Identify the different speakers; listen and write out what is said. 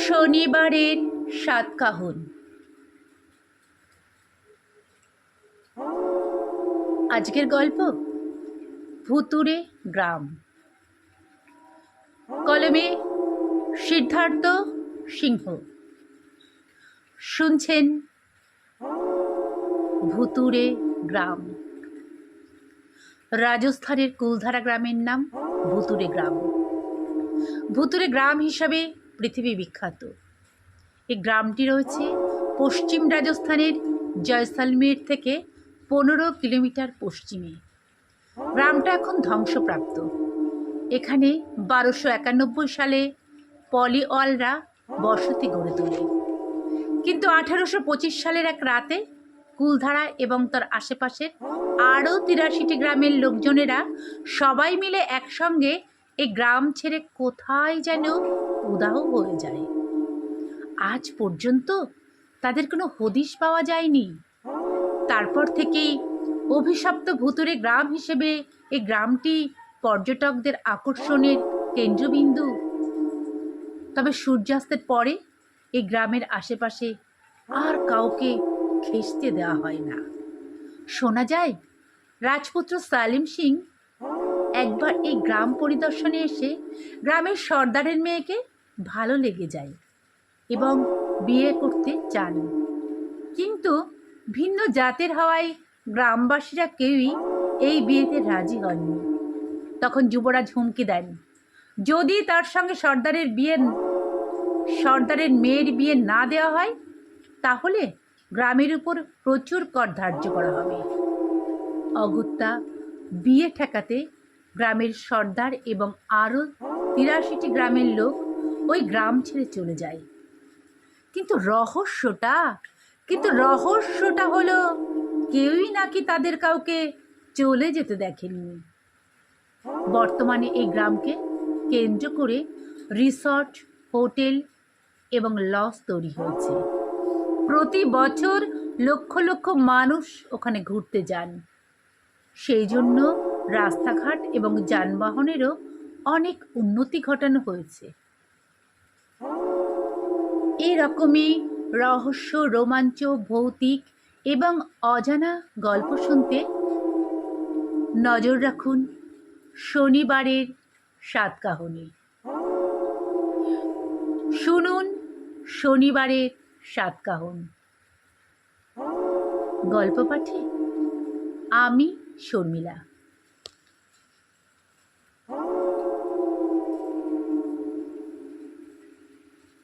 Speaker 1: শনিবারের সাতকাহন। আজকের গল্প ভুতুড়ে গ্রাম। কলমে সিদ্ধার্থ সিংহ। শুনছেন ভুতুড়ে গ্রাম। রাজস্থানের কুলধারা গ্রামের নাম ভুতুড়ে গ্রাম। ভুতুড়ে গ্রাম হিসাবে পৃথিবী বিখ্যাত। এই গ্রামটি রয়েছে পশ্চিম রাজস্থানের জয়সালমের থেকে 15 কিলোমিটার পশ্চিমে। গ্রামটা এখন ধ্বংসপ্রাপ্ত। এখানে 1291 সালে পলিওয়ালরা বসতি গড়ে তোলে, কিন্তু 1825 সালের এক রাতে কুলধারা এবং তার আশেপাশের আরও 83টি গ্রামের লোকজনেরা সবাই মিলে একসঙ্গে এই গ্রাম ছেড়ে কোথায় যেন উধাও হয়ে যায়। আজ পর্যন্ত তাদের কোনো হদিশ পাওয়া যায়নি। তারপর থেকেই অভিশপ্ত ভুতুড়ে গ্রাম হিসেবে এই গ্রামটি পর্যটকদের আকর্ষণের কেন্দ্রবিন্দু। তবে সূর্যাস্তের পরে এই গ্রামের আশেপাশে আর কাউকে ঘেঁষতে দেওয়া হয় না। শোনা যায় রাজপুত্র সালিম সিং একবার এই গ্রাম পরিদর্শনে এসে গ্রামের সর্দারের মেয়েকে ভালো লেগে যায় এবং বিয়ে করতে চান, কিন্তু ভিন্ন জাতের হওয়ায় গ্রামবাসীরা কেউই এই বিয়েতে রাজি হননি। তখন যুবরাজ হুমকি দেন, যদি তার সঙ্গে সর্দারের মেয়ের বিয়ে না দেওয়া হয় তাহলে গ্রামের উপর প্রচুর কর ধার্য করা হবে। অগত্যা বিয়ে ঠেকাতে গ্রামের সর্দার এবং আরও 83টি গ্রামের লোক ওই গ্রাম ছেড়ে চলে যায়। কিন্তু রহস্যটা হলো কেউই নাকি তাদের কাউকে চলে যেতে দেখেননি। বর্তমানে এই গ্রামকে কেন্দ্র করে রিসর্ট, হোটেল এবং লজ তৈরি হয়েছে। প্রতি বছর লক্ষ লক্ষ মানুষ ওখানে ঘুরতে যান। সেই জন্য রাস্তাঘাট এবং যানবাহনেরও অনেক উন্নতি ঘটানো হয়েছে। এরকমই রহস্য, রোমাঞ্চ, ভৌতিক এবং অজানা গল্প শুনতে নজর রাখুন শনিবারের সাতকাহনে। শুনুন শনিবারের সাতকাহন। গল্প পাঠে আমি শর্মিলা।